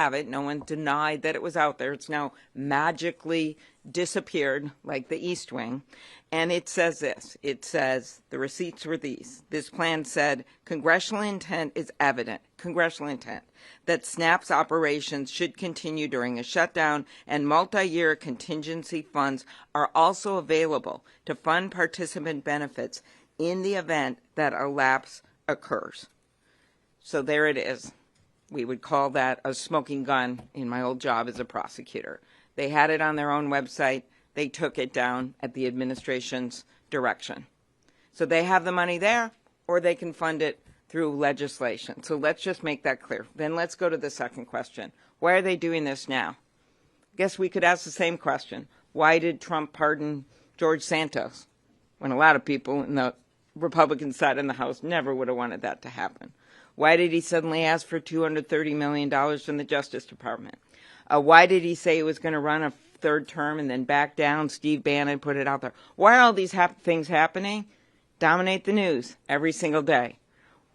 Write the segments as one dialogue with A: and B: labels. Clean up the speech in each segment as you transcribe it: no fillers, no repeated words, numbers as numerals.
A: have it. No one denied that it was out there. It's now magically disappeared like the East Wing. And it says this. It says the receipts were these. This plan said congressional intent is evident, congressional intent, that SNAP's operations should continue during a shutdown, and multi-year contingency funds are also available to fund participant benefits in the event that a lapse occurs. So there it is. We would call that a smoking gun in my old job as a prosecutor. They had it on their own website. They took it down at the administration's direction. So they have the money there, or they can fund it through legislation. So let's just make that clear. Then let's go to the second question. Why are they doing this now? I guess we could ask the same question. Why did Trump pardon George Santos when a lot of people in the Republican side in the House never would have wanted that to happen? Why did he suddenly ask for $230 million from the Justice Department? Why did he say he was going to run a third term and then back down? Steve Bannon put it out there. Why are all these things happening? Dominate the news every single day.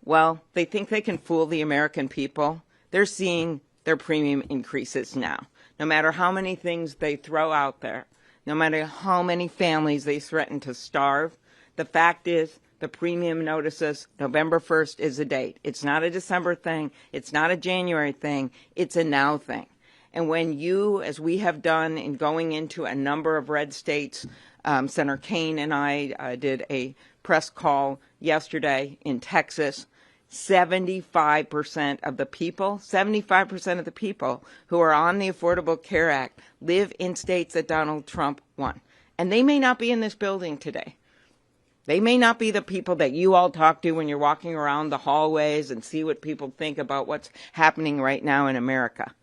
A: Well, they think they can fool the American people. They're seeing their premium increases now. No matter how many things they throw out there, no matter how many families they threaten to starve, the fact is the premium notices November 1st is the date. It's not a December thing. It's not a January thing. It's a now thing. And when you, as we have done in going into a number of red states, Senator Kaine and I did a press call yesterday in Texas, 75% of the people, 75% of the people who are on the Affordable Care Act live in states that Donald Trump won. And they may not be in this building today. They may not be the people that you all talk to when you're walking around the hallways and see what people think about what's happening right now in America.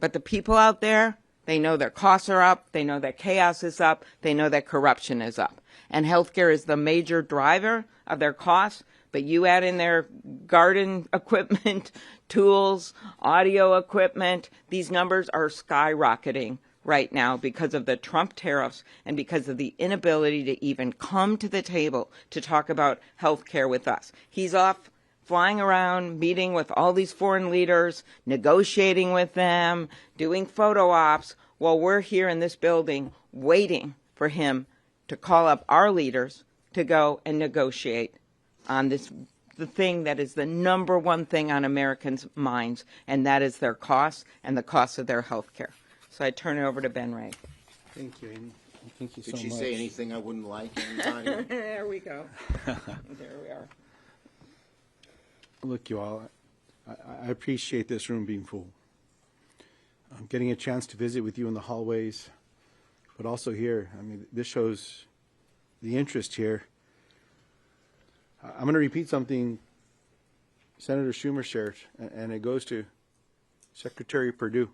A: But the people out there, they know their costs are up, they know that chaos is up, they know that corruption is up. And healthcare is the major driver of their costs, but you add in their garden equipment, tools, audio equipment, these numbers are skyrocketing right now because of the Trump tariffs and because of the inability to even come to the table to talk about health care with us. He's off flying around, meeting with all these foreign leaders, negotiating with them, doing photo ops, while we're here in this building waiting for him to call up our leaders to go and negotiate on this, the thing that is the number one thing on Americans' minds, and that is their costs and the cost of their health care. So I turn it over to Ben Ray.
B: Thank you, Amy. Thank you so much.
C: Did she say anything I wouldn't like anytime?
A: There we go. There we are.
B: Look, you all, I appreciate this room being full. I'm getting a chance to visit with you in the hallways, but also here. I mean, this shows the interest here. I'm going to repeat something Senator Schumer shared, and it goes to Secretary Perdue.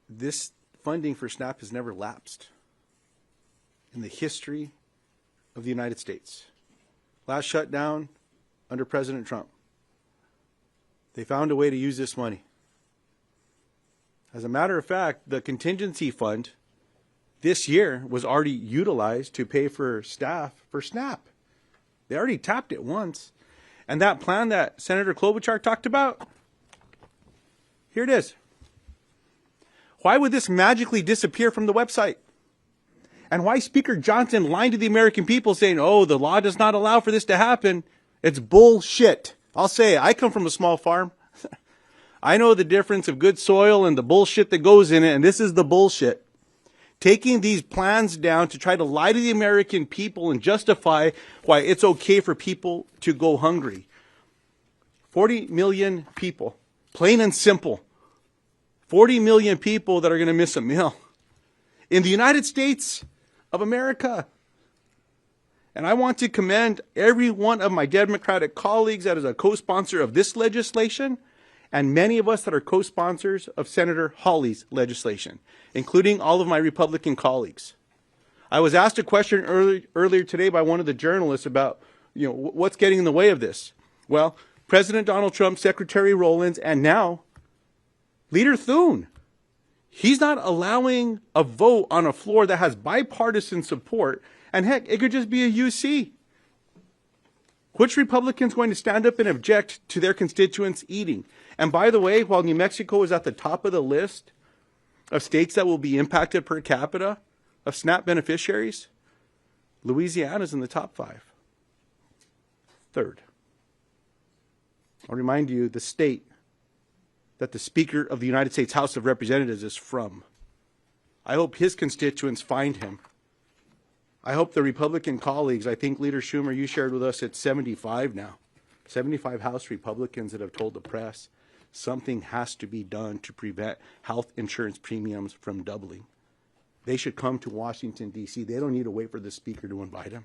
B: This funding for SNAP has never lapsed in the history of the United States. Last shutdown under President Trump, they found a way to use this money. As a matter of fact, the contingency fund this year was already utilized to pay for staff for SNAP. They already tapped it once. And that plan that Senator Klobuchar talked about, here it is. Why would this magically disappear from the website? And why Speaker Johnson lying to the American people saying, oh, the law does not allow for this to happen? It's bullshit. I'll say, I come from a small farm. I know the difference of good soil and the bullshit that goes in it, and this is the bullshit. Taking these plans down to try to lie to the American people and justify why it's okay for people to go hungry. 40 million people, plain and simple. 40 million people that are going to miss a meal in the United States of America. And I want to commend every one of my Democratic colleagues that is a co-sponsor of this legislation, and many of us that are co-sponsors of Senator Hawley's legislation, including all of my Republican colleagues. I was asked a question earlier today by one of the journalists about, what's getting in the way of this? Well, President Donald Trump, Secretary Rowlands, and now Leader Thune. He's not allowing a vote on a floor that has bipartisan support, and heck, it could just be a UC. Which Republican's going to stand up and object to their constituents eating? And by the way, while New Mexico is at the top of the list of states that will be impacted per capita of SNAP beneficiaries, Louisiana's in the top 5. Third. I'll remind you the state that the Speaker of the United States House of Representatives is from. I hope his constituents find him. I hope the Republican colleagues, I think Leader Schumer, you shared with us, it's 75 now. 75 House Republicans that have told the press something has to be done to prevent health insurance premiums from doubling. They should come to Washington, D.C. They don't need to wait for the Speaker to invite them.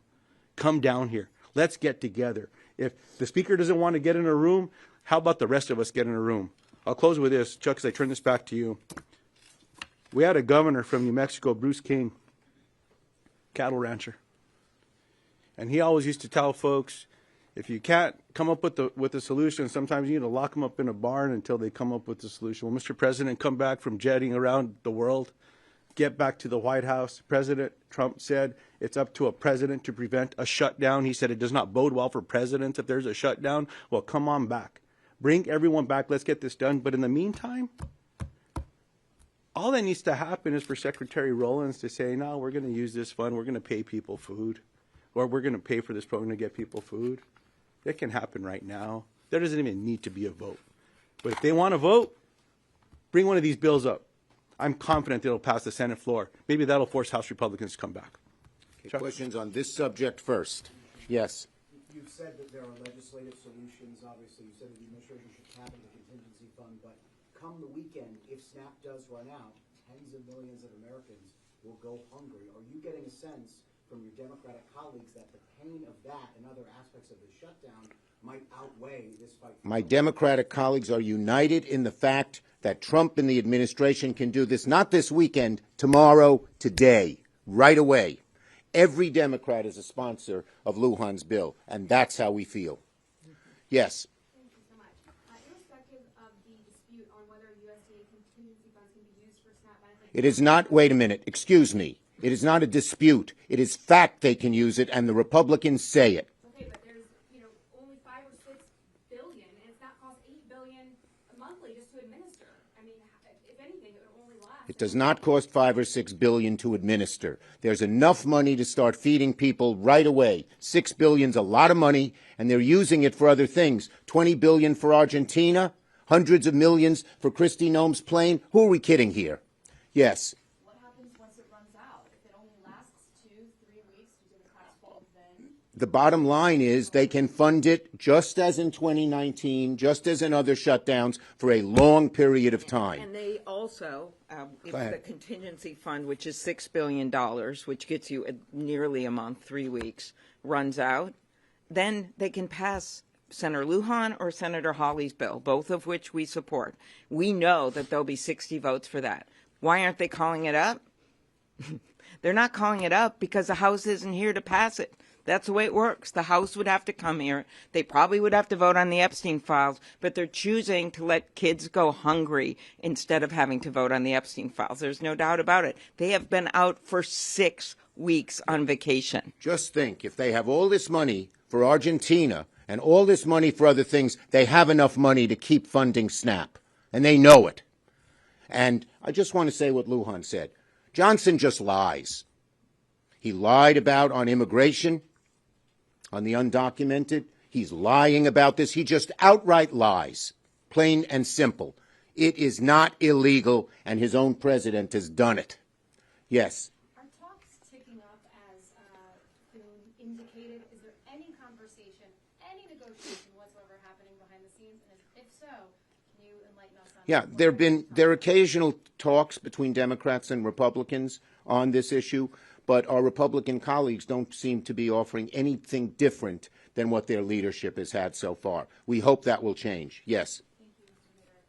B: Come down here. Let's get together. If the Speaker doesn't want to get in a room, how about the rest of us get in a room? I'll close with this. Chuck, as I turn this back to you. We had a governor from New Mexico, Bruce King, cattle rancher. And he always used to tell folks, if you can't come up with a solution, sometimes you need to lock them up in a barn until they come up with the solution. Well, Mr. President, come back from jetting around the world, get back to the White House. President Trump said it's up to a president to prevent a shutdown. He said it does not bode well for presidents if there's a shutdown. Well, come on back. Bring everyone back. Let's get this done. But in the meantime, all that needs to happen is for Secretary Rollins to say, no, we're going to use this fund. We're going to pay people food. Or we're going to pay for this program to get people food. It can happen right now. There doesn't even need to be a vote. But if they want to vote, bring one of these bills up. I'm confident it'll pass the Senate floor. Maybe that'll force House Republicans to come back.
C: Okay, questions on this subject first. Yes.
D: You've said that there are legislative solutions. Obviously, you said that the administration should cap the contingency fund. But come the weekend, if SNAP does run out, tens of millions of Americans will go hungry. Are you getting a sense from your Democratic colleagues that the pain of that and other aspects of the shutdown might outweigh this fight?
C: My Democratic colleagues are united in the fact that Trump and the administration can do this, not this weekend, tomorrow, today, right away. Every Democrat is a sponsor of Lujan's bill, and that's how we feel. Yes.
E: Thank you so much. Irrespective of the dispute on whether USDA contingency funds can be used for SNAP benefits...
C: It is not, wait a minute, excuse me. It is not a dispute. It is fact they can use it, and the Republicans say it.
E: Okay, but there's, only $5 or $6 billion, and it's not cost $8 billion monthly just to administer. I mean, if anything, it would only last.
C: It does not cost $5 or $6 billion to administer. There's enough money to start feeding people right away. $6 billion's a lot of money, and they're using it for other things. $20 billion for Argentina, hundreds of millions for Kristi Noem's plane. Who are we kidding here? Yes. The bottom line is they can fund it just as in 2019, just as in other shutdowns, for a long period of time.
A: And they also, if the contingency fund, which is $6 billion, which gets you nearly a month, 3 weeks, runs out, then they can pass Senator Lujan or Senator Hawley's bill, both of which we support. We know that there'll be 60 votes for that. Why aren't they calling it up? They're not calling it up because the House isn't here to pass it. That's the way it works. The House would have to come here. They probably would have to vote on the Epstein files, but they're choosing to let kids go hungry instead of having to vote on the Epstein files. There's no doubt about it. They have been out for 6 weeks on vacation.
C: Just think, if they have all this money for Argentina and all this money for other things, they have enough money to keep funding SNAP, and they know it. And I just want to say what Lujan said. Johnson just lies. He lied about on immigration, on the undocumented. He's lying about this. He just outright lies, plain and simple. It is not illegal, and his own president has done it. Yes.
E: Are talks ticking up as Thune indicated? Is there any conversation, any negotiation whatsoever happening behind the scenes? And if so, can you enlighten us on
C: Yeah, there are occasional talks between Democrats and Republicans on this issue, but our Republican colleagues don't seem to be offering anything different than what their leadership has had so far. We hope that will change. Yes.
E: Thank you, Mr. Leader.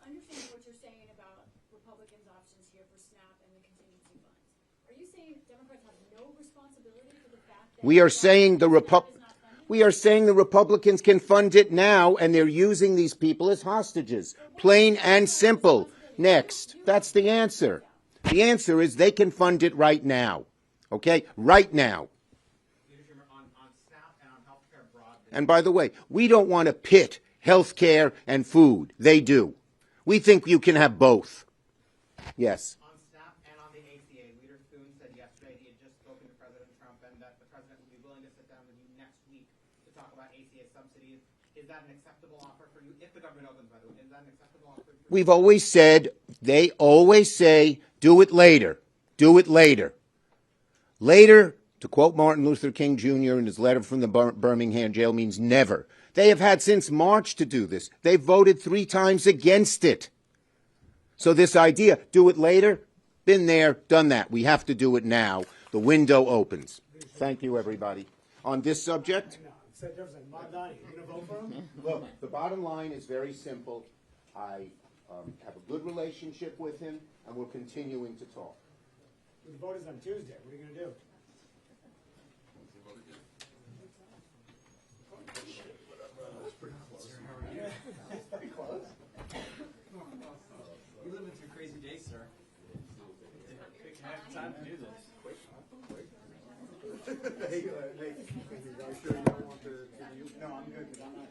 E: Understanding what you're saying about Republicans' options here for SNAP and the contingency funds, are you saying Democrats have no responsibility for the fact that
C: we are saying the Republicans can fund it now, and they're using these people as hostages. Plain and simple. Next. That's the answer. The answer is they can fund it right now. Okay? Right now. And by the way, we don't want to pit health care, and food. They do. We think you can have both. Yes.
F: On SNAP and on the ACA, Leader Thune said yesterday he had just spoken to President Trump and that the president would be willing to sit down with you next week to talk about ACA subsidies. Is that an acceptable offer for you? If the government opens, by the way, is that an acceptable offer for you?
C: We've always said, they always say, do it later. Do it later. Later, to quote Martin Luther King Jr. in his letter from the Birmingham jail, means never. They have had since March to do this. They've voted 3 times against it. So this idea, do it later, been there, done that. We have to do it now. The window opens. Thank you, everybody. On this subject? Look, the bottom line is very simple. I have a good relationship with him, and we're continuing to talk.
D: The vote is on Tuesday. What are you going to do?
F: You live through crazy days, sir. Time to do this.
B: Hey, are you sure you don't want to?
D: No, I'm good because I'm not.